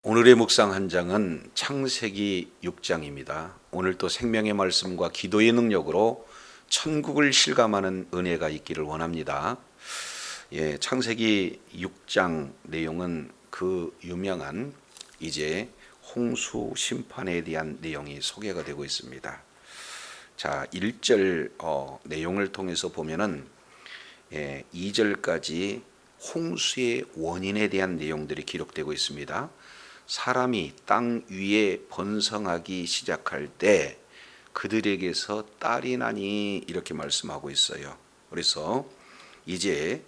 오늘의 묵상 한 장은 창세기 6장입니다. 오늘 또 생명의 말씀과 기도의 능력으로 천국을 실감하는 은혜가 있기를 원합니다. 창세기 6장 내용은 그 유명한 이제 홍수 심판에 대한 내용이 소개가 되고 있습니다. 자, 1절 내용을 통해서 보면은 2절까지 홍수의 원인에 대한 내용들이 기록되고 있습니다. 사람이 땅 위에 번성하기 시작할 때 그들에게서 딸이 나니 이렇게 말씀하고 있어요. 그래서 이제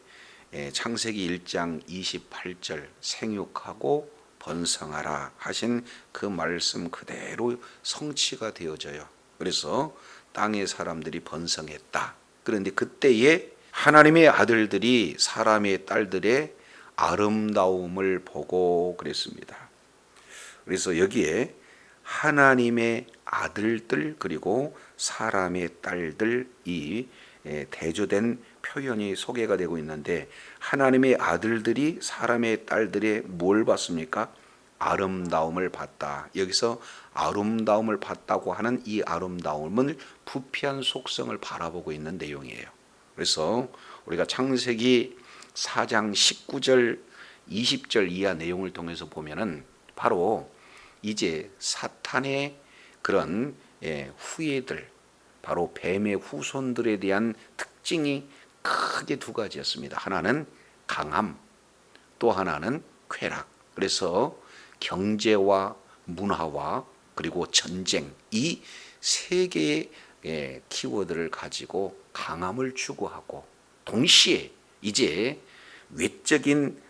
창세기 1장 28절 생육하고 번성하라 하신 그 말씀 그대로 성취가 되어져요. 그래서 땅의 사람들이 번성했다. 그런데 그때에 하나님의 아들들이 사람의 딸들의 아름다움을 보고 그랬습니다. 그래서 여기에 하나님의 아들들 그리고 사람의 딸들 이 대조된 표현이 소개가 되고 있는데, 하나님의 아들들이 사람의 딸들의 뭘 봤습니까? 아름다움을 봤다. 여기서 아름다움을 봤다고 하는 이 아름다움은 부패한 속성을 바라보고 있는 내용이에요. 그래서 우리가 창세기 4장 19절 20절 이하 내용을 통해서 보면은 바로 이제 사탄의 그런 후예들, 바로 뱀의 후손들에 대한 특징이 크게 두 가지였습니다. 하나는 강함, 또 하나는 쾌락. 그래서 경제와 문화와 그리고 전쟁, 이 세 개의 키워드를 가지고 강함을 추구하고, 동시에 이제 외적인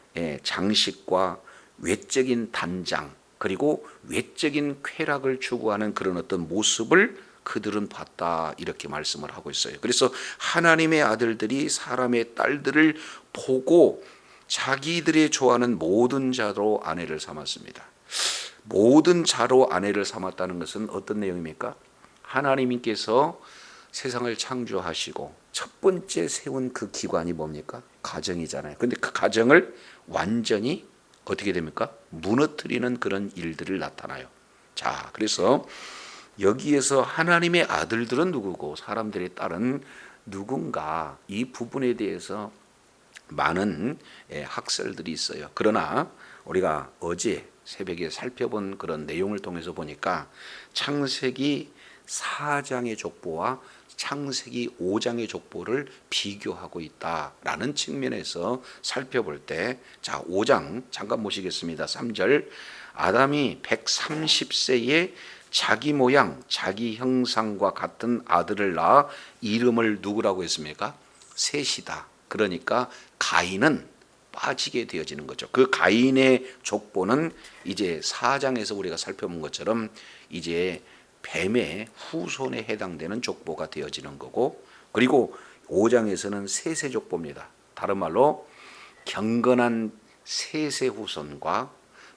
장식과 외적인 단장 그리고 외적인 쾌락을 추구하는 그런 어떤 모습을 그들은 봤다, 이렇게 말씀을 하고 있어요. 그래서 하나님의 아들들이 사람의 딸들을 보고 자기들의 좋아하는 모든 자로 아내를 삼았습니다. 모든 자로 아내를 삼았다는 것은 어떤 내용입니까? 하나님께서 세상을 창조하시고 첫 번째 세운 그 기관이 뭡니까? 가정이잖아요. 근데 그 가정을 완전히 어떻게 됩니까? 무너뜨리는 그런 일들을 나타나요. 자, 그래서 여기에서 하나님의 아들들은 누구고 사람들의 딸은 누군가, 이 부분에 대해서 많은 학설들이 있어요. 그러나 우리가 어제 새벽에 살펴본 그런 내용을 통해서 보니까 창세기 4장의 족보와 창세기 5장의 족보를 비교하고 있다라는 측면에서 살펴볼 때, 자, 5장 잠깐 보시겠습니다. 3절, 아담이 130세에 자기 모양 자기 형상과 같은 아들을 낳아 이름을 누구라고 했습니까? 셋이다. 그러니까 가인은 빠지게 되어지는 거죠. 그 가인의 족보는 이제 4장에서 우리가 살펴본 것처럼 이제 뱀의 후손에 해당되는 족보가 되어지는 거고, 그리고 5장에서는 셋의 족보입니다. 다른 말로 경건한 셋의 후손과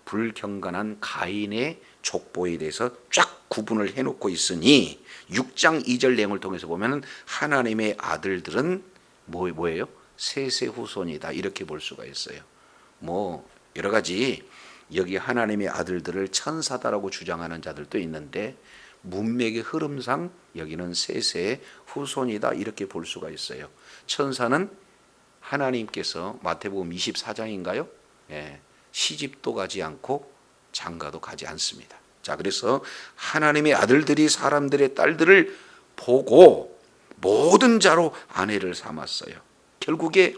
불경건한 가인의 족보에 대해서 쫙 구분을 해놓고 있으니 6장 2절 내용을 통해서 보면 하나님의 아들들은 뭐예요? 셋의 후손이다, 이렇게 볼 수가 있어요. 뭐 여러 가지 여기 하나님의 아들들을 천사다라고 주장하는 자들도 있는데, 문맥의 흐름상 여기는 셋의 후손이다, 이렇게 볼 수가 있어요. 천사는 하나님께서 마태복음 24장인가요? 시집도 가지 않고 장가도 가지 않습니다. 자, 그래서 하나님의 아들들이 사람들의 딸들을 보고 모든 자로 아내를 삼았어요. 결국에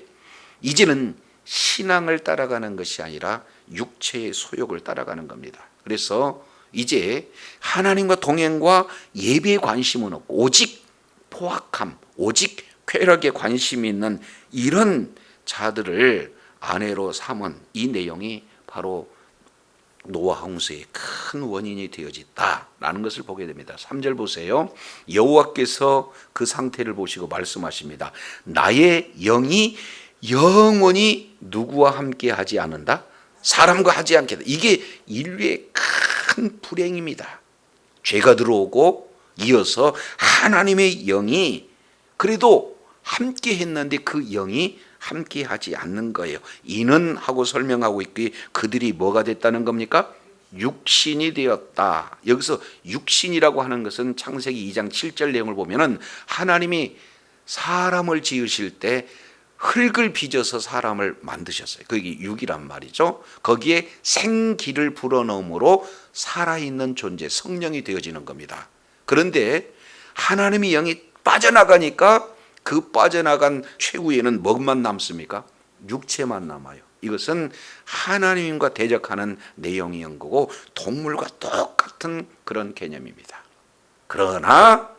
이제는 신앙을 따라가는 것이 아니라 육체의 소욕을 따라가는 겁니다. 그래서 이제 하나님과 동행과 예배에 관심은 없고 오직 포악함, 오직 쾌락에 관심이 있는 이런 자들을 아내로 삼은 이 내용이 바로 노아 홍수의 큰 원인이 되어졌다라는 것을 보게 됩니다. 3절 보세요. 여호와께서 그 상태를 보시고 말씀하십니다. 나의 영이 영원히 누구와 함께 하지 않는다? 사람과 하지 않겠다. 이게 인류의 큰 불행입니다. 죄가 들어오고 이어서 하나님의 영이 그래도 함께 했는데 그 영이 함께 하지 않는 거예요. 이는 하고 설명하고 있기에 그들이 뭐가 됐다는 겁니까? 육신이 되었다. 여기서 육신이라고 하는 것은 창세기 2장 7절 내용을 보면은 하나님이 사람을 지으실 때 흙을 빚어서 사람을 만드셨어요. 그게 육이란 말이죠. 거기에 생기를 불어넣음으로 살아있는 존재, 성령이 되어지는 겁니다. 그런데 하나님이 영이 빠져나가니까 그 빠져나간 최후에는 뭐만 남습니까? 육체만 남아요. 이것은 하나님과 대적하는 내용인 거고 동물과 똑같은 그런 개념입니다. 그러나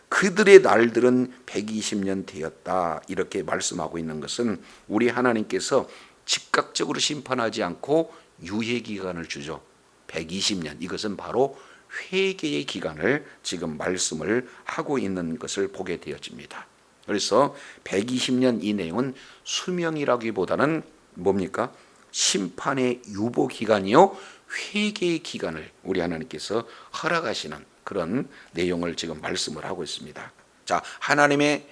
그들의 날들은 120년 되었다 이렇게 말씀하고 있는 것은 우리 하나님께서 즉각적으로 심판하지 않고 유예기간을 주죠. 120년, 이것은 바로 회개의 기간을 지금 말씀을 하고 있는 것을 보게 되어집니다. 그래서 120년 이 내용은 수명이라기보다는 뭡니까? 심판의 유보 기간이요, 회개의 기간을 우리 하나님께서 허락하시는 그런 내용을 지금 말씀을 하고 있습니다. 자, 하나님의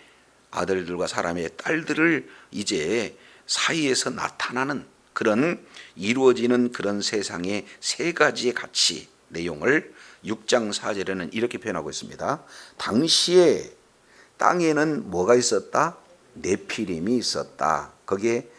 아들들과 사람의 딸들을 이제 사이에서 나타나는 그런 이루어지는 그런 세상의 세 가지의 가치 내용을 6장 4절에는 이렇게 표현하고 있습니다. 당시에 땅에는 뭐가 있었다? 네피림이 있었다. 거기에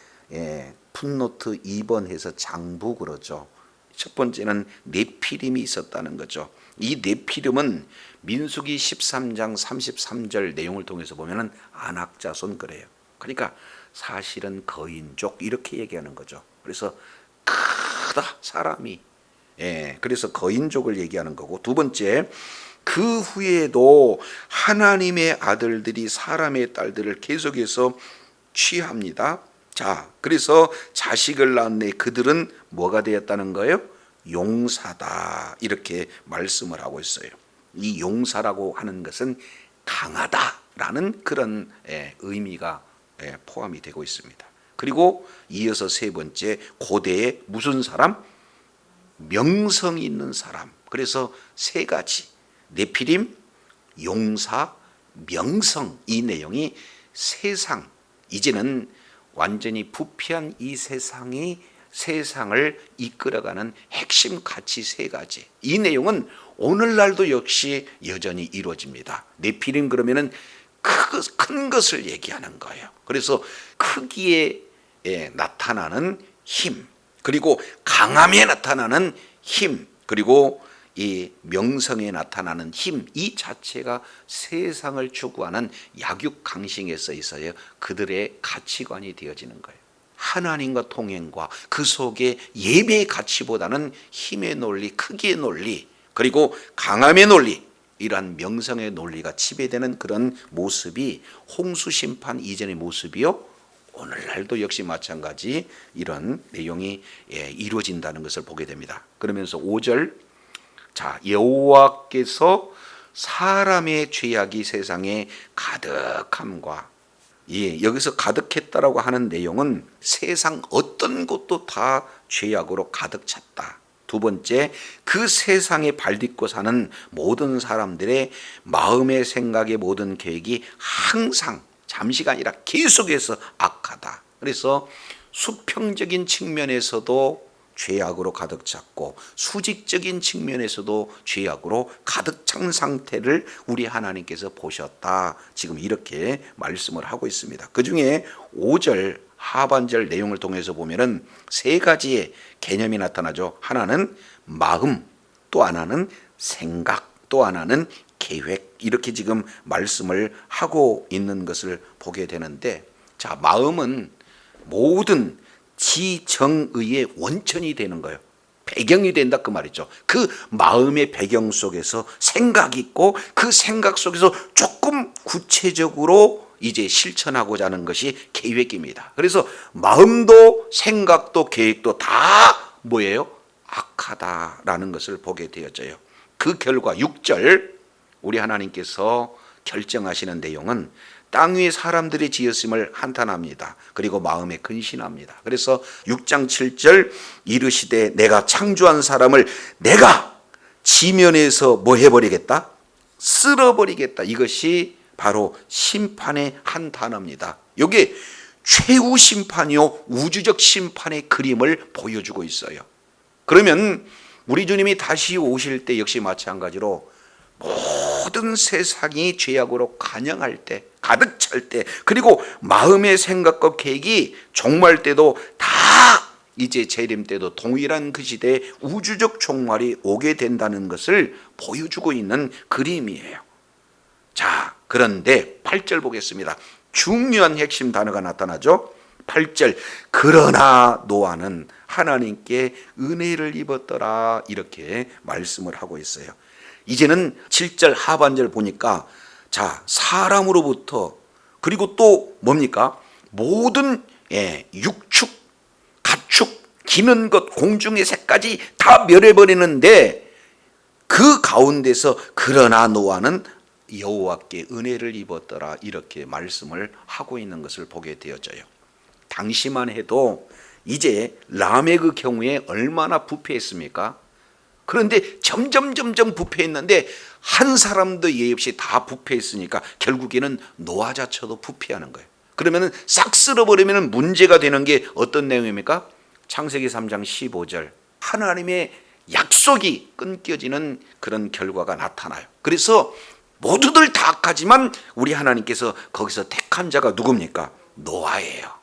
풋노트 2번 해서 장부 그러죠. 첫 번째는 네피림이 있었다는 거죠. 이 네피림은 민수기 13장 33절 내용을 통해서 보면은 안악자손 그래요. 그러니까 사실은 거인족 이렇게 얘기하는 거죠. 그래서 크다 사람이. 그래서 거인족을 얘기하는 거고, 두 번째, 그 후에도 하나님의 아들들이 사람의 딸들을 계속해서 취합니다. 자, 그래서 자식을 낳았네. 그들은 뭐가 되었다는 거예요? 용사다 이렇게 말씀을 하고 있어요. 이 용사라고 하는 것은 강하다라는 그런 의미가 포함이 되고 있습니다. 그리고 이어서 세 번째, 고대에 무슨 사람? 명성이 있는 사람. 그래서 세 가지, 네피림, 용사, 명성, 이 내용이 세상, 이제는 완전히 부패한 이 세상이 세상을 이끌어가는 핵심 가치 세 가지. 이 내용은 오늘날도 역시 여전히 이루어집니다. 네피림 그러면은 큰 것을 얘기하는 거예요. 그래서 크기에 나타나는 힘, 그리고 강함에 나타나는 힘, 그리고 이 명성에 나타나는 힘, 이 자체가 세상을 추구하는 약육강식에 써 있어요. 그들의 가치관이 되어지는 거예요. 하나님과 통행과 그 속에 예배의 가치보다는 힘의 논리, 크기의 논리, 그리고 강함의 논리, 이러한 명성의 논리가 지배되는 그런 모습이 홍수 심판 이전의 모습이요, 오늘날도 역시 마찬가지 이런 내용이 이루어진다는 것을 보게 됩니다. 그러면서 5절, 자, 여호와께서 사람의 죄악이 세상에 가득함과, 여기서 가득했다라고 하는 내용은 세상 어떤 것도 다 죄악으로 가득 찼다. 두 번째, 그 세상에 발딛고 사는 모든 사람들의 마음의 생각의 모든 계획이 항상 잠시가 아니라 계속해서 악하다. 그래서 수평적인 측면에서도 죄악으로 가득 찼고 수직적인 측면에서도 죄악으로 가득 찬 상태를 우리 하나님께서 보셨다. 지금 이렇게 말씀을 하고 있습니다. 그 중에 5절 하반절 내용을 통해서 보면은 세 가지의 개념이 나타나죠. 하나는 마음, 또 하나는 생각, 또 하나는 계획, 이렇게 지금 말씀을 하고 있는 것을 보게 되는데, 자, 마음은 모든 지정의의 원천이 되는 거예요. 배경이 된다 그 말이죠. 그 마음의 배경 속에서 생각이 있고 그 생각 속에서 조금 구체적으로 이제 실천하고자 하는 것이 계획입니다. 그래서 마음도 생각도 계획도 다 뭐예요? 악하다라는 것을 보게 되어져요. 그 결과 6절 우리 하나님께서 결정하시는 내용은 땅 위에 사람들이 지었음을 한탄합니다. 그리고 마음에 근신합니다. 그래서 6장 7절 이르시되 내가 창조한 사람을 내가 지면에서 뭐 해버리겠다? 쓸어버리겠다. 이것이 바로 심판의 한 단어입니다. 이게 최후 심판이요 우주적 심판의 그림을 보여주고 있어요. 그러면 우리 주님이 다시 오실 때 역시 마찬가지로 모든 세상이 죄악으로 관영할 때, 가득 찰 때, 그리고 마음의 생각과 계획이 종말 때도 다 이제 재림 때도 동일한 그 시대에 우주적 종말이 오게 된다는 것을 보여주고 있는 그림이에요. 자, 그런데 8절 보겠습니다. 중요한 핵심 단어가 나타나죠. 8절, 그러나 노아는 하나님께 은혜를 입었더라, 이렇게 말씀을 하고 있어요. 이제는 7절 하반절 보니까, 자, 사람으로부터, 그리고 또 뭡니까? 모든 육축, 가축, 기는 것, 공중의 새까지 다 멸해버리는데, 그 가운데서 그러나 노아는 여호와께 은혜를 입었더라, 이렇게 말씀을 하고 있는 것을 보게 되어져요. 당시만 해도 이제 라멕의 경우에 얼마나 부패했습니까? 그런데 점점 부패했는데 한 사람도 예의 없이 다 부패했으니까 결국에는 노아 자체도 부패하는 거예요. 그러면 싹 쓸어버리면 문제가 되는 게 어떤 내용입니까? 창세기 3장 15절, 하나님의 약속이 끊겨지는 그런 결과가 나타나요. 그래서 모두들 다 악하지만 우리 하나님께서 거기서 택한 자가 누굽니까? 노아예요.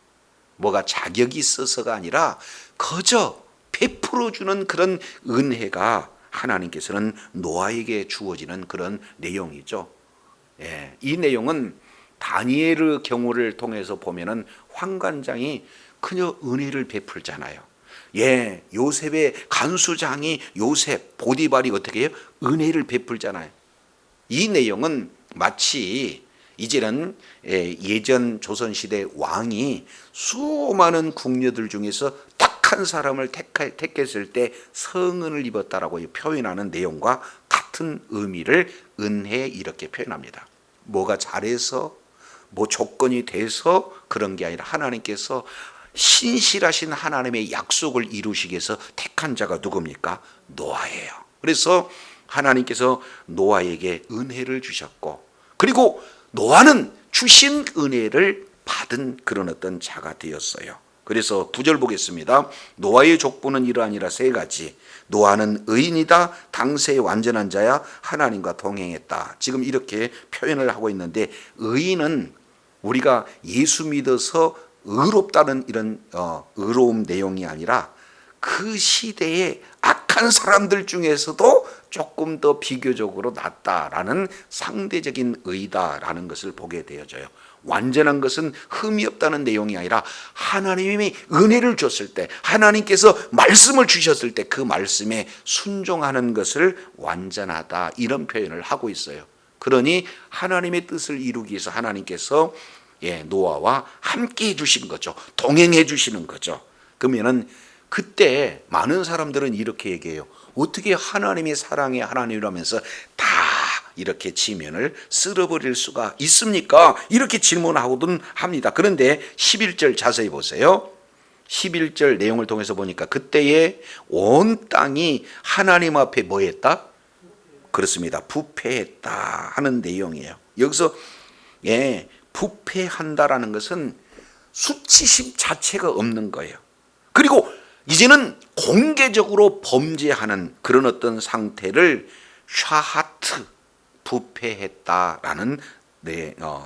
뭐가 자격이 있어서가 아니라 거저 베풀어주는 그런 은혜가 하나님께서는 노아에게 주어지는 그런 내용이죠. 이 내용은 다니엘의 경우를 통해서 보면은 황관장이 그녀 은혜를 베풀잖아요. 요셉의 간수장이 요셉, 보디발이 어떻게 해요? 은혜를 베풀잖아요. 이 내용은 마치 이제는 예전 조선시대 왕이 수많은 궁녀들 중에서 딱 한 사람을 택했을 때 성은을 입었다라고 표현하는 내용과 같은 의미를 은혜, 이렇게 표현합니다. 뭐가 잘해서 뭐 조건이 돼서 그런 게 아니라 하나님께서 신실하신 하나님의 약속을 이루시기 위해서 택한 자가 누굽니까? 노아예요. 그래서 하나님께서 노아에게 은혜를 주셨고, 그리고 노아는 주신 은혜를 받은 그런 어떤 자가 되었어요. 그래서 9절 보겠습니다. 노아의 족보는 이러하니라 세 가지. 노아는 의인이다, 당세의 완전한 자야, 하나님과 동행했다. 지금 이렇게 표현을 하고 있는데, 의인은 우리가 예수 믿어서 의롭다는 이런 의로움 내용이 아니라 그 시대에 악한 사람들 중에서도 조금 더 비교적으로 낫다라는 상대적인 의다라는 것을 보게 되어져요. 완전한 것은 흠이 없다는 내용이 아니라 하나님이 은혜를 줬을 때, 하나님께서 말씀을 주셨을 때 그 말씀에 순종하는 것을 완전하다, 이런 표현을 하고 있어요. 그러니 하나님의 뜻을 이루기 위해서 하나님께서 노아와 함께 해주신 거죠. 동행해 주시는 거죠. 그러면은 그때 많은 사람들은 이렇게 얘기해요. 어떻게 하나님의 사랑의 하나님이라면서 다 이렇게 지면을 쓸어버릴 수가 있습니까? 이렇게 질문하고든 합니다. 그런데 11절 자세히 보세요. 11절 내용을 통해서 보니까 그때에 온 땅이 하나님 앞에 뭐 했다? 그렇습니다. 부패했다 하는 내용이에요. 여기서 부패한다라는 것은 수치심 자체가 없는 거예요. 그리고 이제는 공개적으로 범죄하는 그런 어떤 상태를 샤하트, 부패했다라는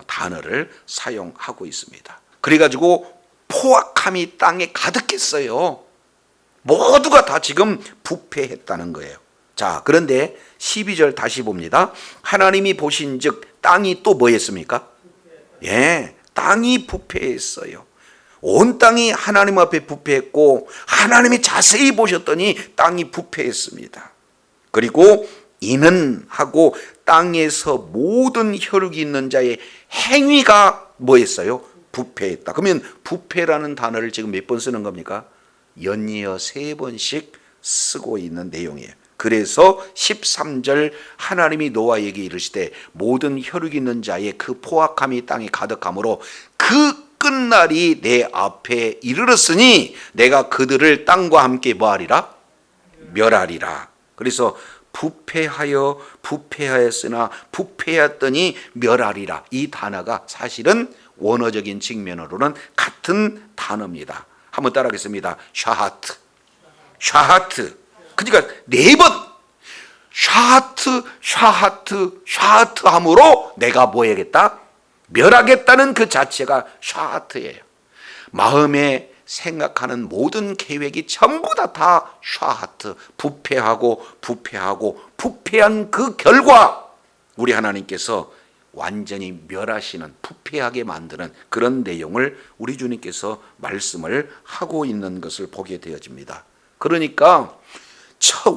단어를 사용하고 있습니다. 그래가지고 포악함이 땅에 가득했어요. 모두가 다 지금 부패했다는 거예요. 자, 그런데 12절 다시 봅니다. 하나님이 보신즉 땅이 또 뭐 했습니까? 땅이 부패했어요. 온 땅이 하나님 앞에 부패했고, 하나님이 자세히 보셨더니 땅이 부패했습니다. 그리고 이는 하고 땅에서 모든 혈육이 있는 자의 행위가 뭐 했어요? 부패했다. 그러면 부패라는 단어를 지금 몇 번 쓰는 겁니까? 연이어 3번씩 쓰고 있는 내용이에요. 그래서 13절 하나님이 노아에게 이르시되 모든 혈육 있는 자의 그 포악함이 땅에 가득하므로 그 끝날이 내 앞에 이르렀으니 내가 그들을 땅과 함께 뭐하리라? 멸하리라. 그래서 부패하였으나 부패했더니 멸하리라. 이 단어가 사실은 원어적인 측면으로는 같은 단어입니다. 한번 따라하겠습니다. 샤하트. 그러니까 4번 샤하트 샤하트 샤하트 함으로 내가 뭐 해야겠다? 멸하겠다는 그 자체가 샤하트예요. 마음에 생각하는 모든 계획이 전부 다 샤하트, 부패하고 부패하고 부패한 그 결과 우리 하나님께서 완전히 멸하시는, 부패하게 만드는 그런 내용을 우리 주님께서 말씀을 하고 있는 것을 보게 되어집니다. 그러니까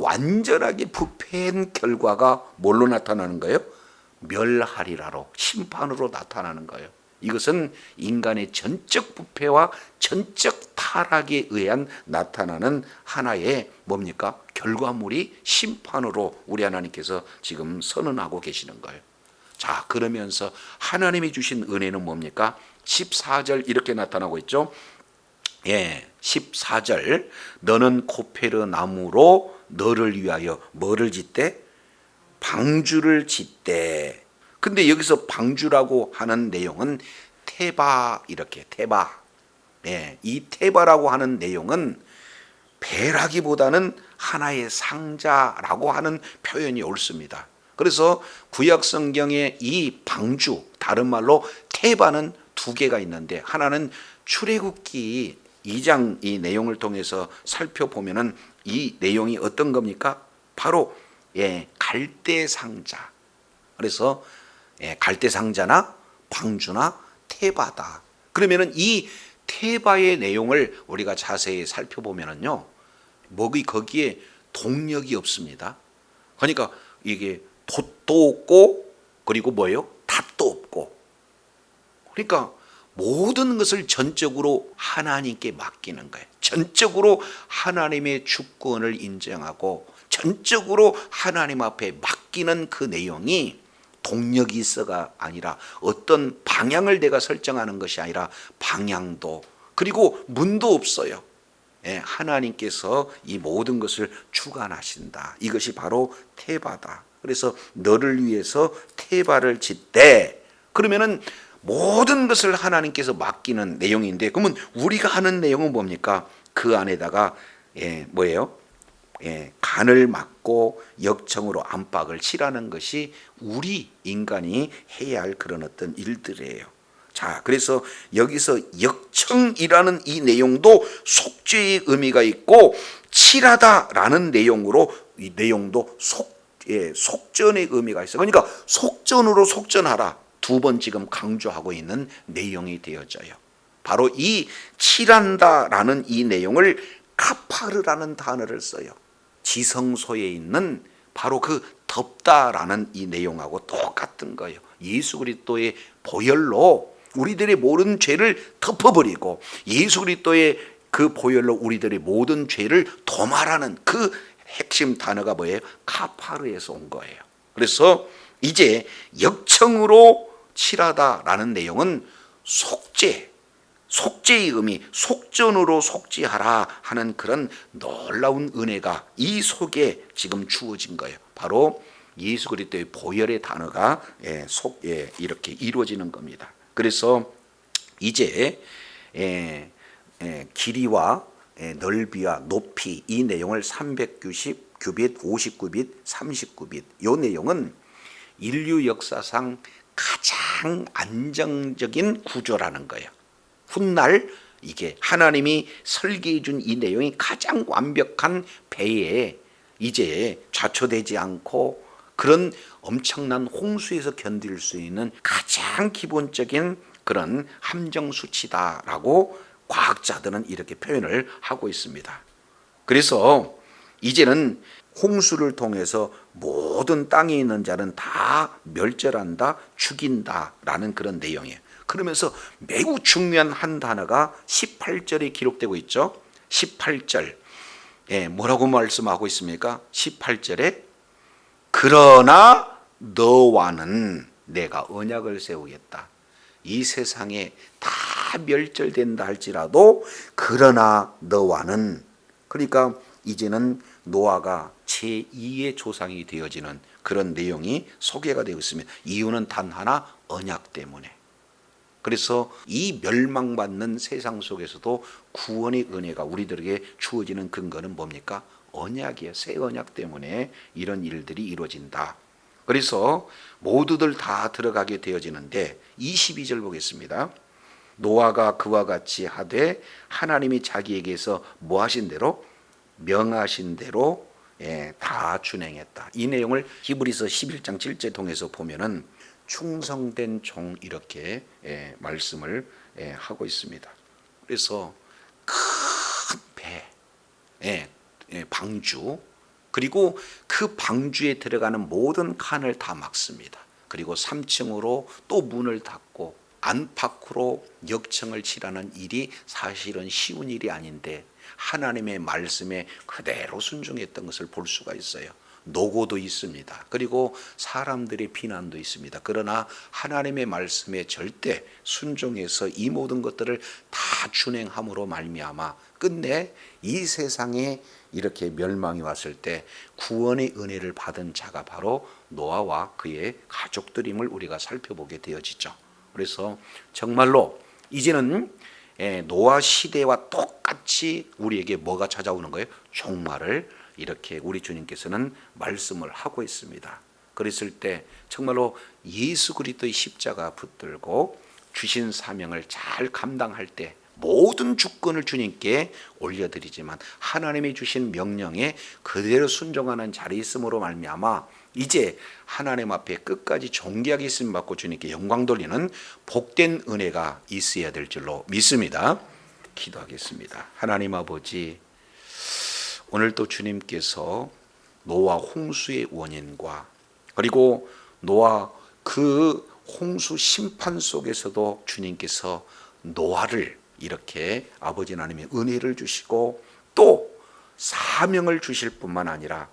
완전하게 부패한 결과가 뭘로 나타나는 거예요? 멸하리라로, 심판으로 나타나는 거예요. 이것은 인간의 전적 부패와 전적 타락에 의한 나타나는 하나의 뭡니까? 결과물이 심판으로 우리 하나님께서 지금 선언하고 계시는 거예요. 자, 그러면서 하나님이 주신 은혜는 뭡니까? 14절 이렇게 나타나고 있죠. 14절 너는 코페르 나무로 너를 위하여 뭐를 짓대? 방주를 짓대. 근데 여기서 방주라고 하는 내용은 테바, 이렇게 테바. 이 테바라고 하는 내용은 배라기보다는 하나의 상자라고 하는 표현이 옳습니다. 그래서 구약 성경에 이 방주, 다른 말로 테바는 2개가 있는데, 하나는 출애굽기 2장 이 내용을 통해서 살펴보면은 이 내용이 어떤 겁니까? 바로 갈대 상자. 그래서 갈대 상자나 방주나 테바다. 그러면은 이 테바의 내용을 우리가 자세히 살펴보면은요, 거기에 동력이 없습니다. 그러니까 이게 돛도 없고, 그리고 뭐예요? 닷도 없고. 그러니까 모든 것을 전적으로 하나님께 맡기는 거예요. 전적으로 하나님의 주권을 인정하고 전적으로 하나님 앞에 맡기는 그 내용이 동력이 있어가 아니라, 어떤 방향을 내가 설정하는 것이 아니라 방향도, 그리고 문도 없어요. 하나님께서 이 모든 것을 주관하신다. 이것이 바로 테바다. 그래서 너를 위해서 테바를 짓되, 그러면은 모든 것을 하나님께서 맡기는 내용인데, 그러면 우리가 하는 내용은 뭡니까? 그 안에다가 뭐예요? 간을 막고 역청으로 안팎을 칠하는 것이 우리 인간이 해야 할 그런 어떤 일들이에요. 자, 그래서 여기서 역청이라는 이 내용도 속죄의 의미가 있고, 칠하다라는 내용으로 이 내용도 속전의 의미가 있어요. 그러니까 속전으로 속전하라, 2번 지금 강조하고 있는 내용이 되어져요. 바로 이 칠한다라는 이 내용을 카파르라는 단어를 써요. 지성소에 있는 바로 그 덮다라는 이 내용하고 똑같은 거예요. 예수 그리스도의 보혈로 우리들의 모든 죄를 덮어버리고, 예수 그리스도의 그 보혈로 우리들의 모든 죄를 도말하는 그 핵심 단어가 뭐예요? 카파르에서 온 거예요. 그래서 이제 역청으로 칠하다라는 내용은 속죄의 의미, 속전으로 속죄하라 하는 그런 놀라운 은혜가 이 속에 지금 주어진 거예요. 바로 예수 그리스도의 보혈의 단어가 이렇게 이루어지는 겁니다. 그래서 이제 길이와 넓이와 높이, 이 내용을 390규빗, 59빗, 39빗, 이 내용은 인류 역사상 가장 안정적인 구조라는 거예요. 훗날 이게 하나님이 설계해 준 이 내용이 가장 완벽한 배에 이제 좌초되지 않고 그런 엄청난 홍수에서 견딜 수 있는 가장 기본적인 그런 함정 수치다라고 과학자들은 이렇게 표현을 하고 있습니다. 그래서 이제는 홍수를 통해서 모든 땅에 있는 자는 다 멸절한다, 죽인다라는 그런 내용이에요. 그러면서 매우 중요한 한 단어가 18절에 기록되고 있죠. 18절 뭐라고 말씀하고 있습니까? 18절에 그러나 너와는 내가 언약을 세우겠다. 이 세상에 다 멸절된다 할지라도 그러나 너와는, 그러니까 이제는 노아가 제2의 조상이 되어지는 그런 내용이 소개가 되고 있습니다. 이유는 단 하나, 언약 때문에. 그래서 이 멸망받는 세상 속에서도 구원의 은혜가 우리들에게 주어지는 근거는 뭡니까? 언약이에요. 새 언약 때문에 이런 일들이 이루어진다. 그래서 모두들 다 들어가게 되어지는데 22절 보겠습니다. 노아가 그와 같이 하되 하나님이 자기에게서 뭐 하신 대로? 명하신 대로 다 준행했다. 이 내용을 히브리서 11장 7절 통해서 보면은 충성된 종 이렇게 말씀을 하고 있습니다. 그래서 큰 배, 방주, 그리고 그 방주에 들어가는 모든 칸을 다 막습니다. 그리고 3층으로 또 문을 닫고 안팎으로 역청을 칠하는 일이 사실은 쉬운 일이 아닌데 하나님의 말씀에 그대로 순종했던 것을 볼 수가 있어요. 노고도 있습니다. 그리고 사람들의 비난도 있습니다. 그러나 하나님의 말씀에 절대 순종해서 이 모든 것들을 다 준행함으로 말미암아 끝내 이 세상에 이렇게 멸망이 왔을 때 구원의 은혜를 받은 자가 바로 노아와 그의 가족들임을 우리가 살펴보게 되어지죠. 그래서 정말로 이제는 노아 시대와 똑같이 우리에게 뭐가 찾아오는 거예요? 종말을 이렇게 우리 주님께서는 말씀을 하고 있습니다. 그랬을 때 정말로 예수 그리스도의 십자가 붙들고 주신 사명을 잘 감당할 때 모든 주권을 주님께 올려드리지만 하나님이 주신 명령에 그대로 순종하는 자리에 있음으로 말미암아 이제 하나님 앞에 끝까지 존귀하게 있음 받고 주님께 영광 돌리는 복된 은혜가 있어야 될 줄로 믿습니다. 기도하겠습니다. 하나님 아버지, 오늘 또 주님께서 노아 홍수의 원인과 그리고 노아 그 홍수 심판 속에서도 주님께서 노아를 이렇게 아버지 하나님의 은혜를 주시고 또 사명을 주실 뿐만 아니라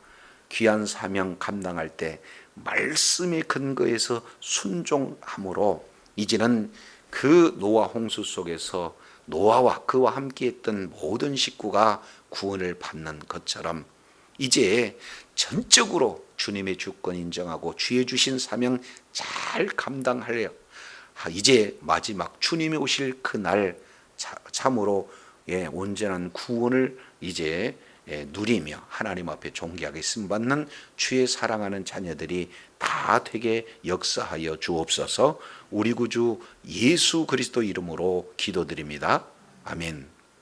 귀한 사명 감당할 때 말씀의 근거에서 순종함으로 이제는 그 노아 홍수 속에서 노아와 그와 함께했던 모든 식구가 구원을 받는 것처럼 이제 전적으로 주님의 주권 인정하고 주의 주신 사명 잘 감당하려 이제 마지막 주님이 오실 그날 참으로 온전한 구원을 이제 누리며 하나님 앞에 존귀하게 쓰임받는 주의 사랑하는 자녀들이 다 되게 역사하여 주옵소서. 우리 구주 예수 그리스도 이름으로 기도드립니다. 아멘.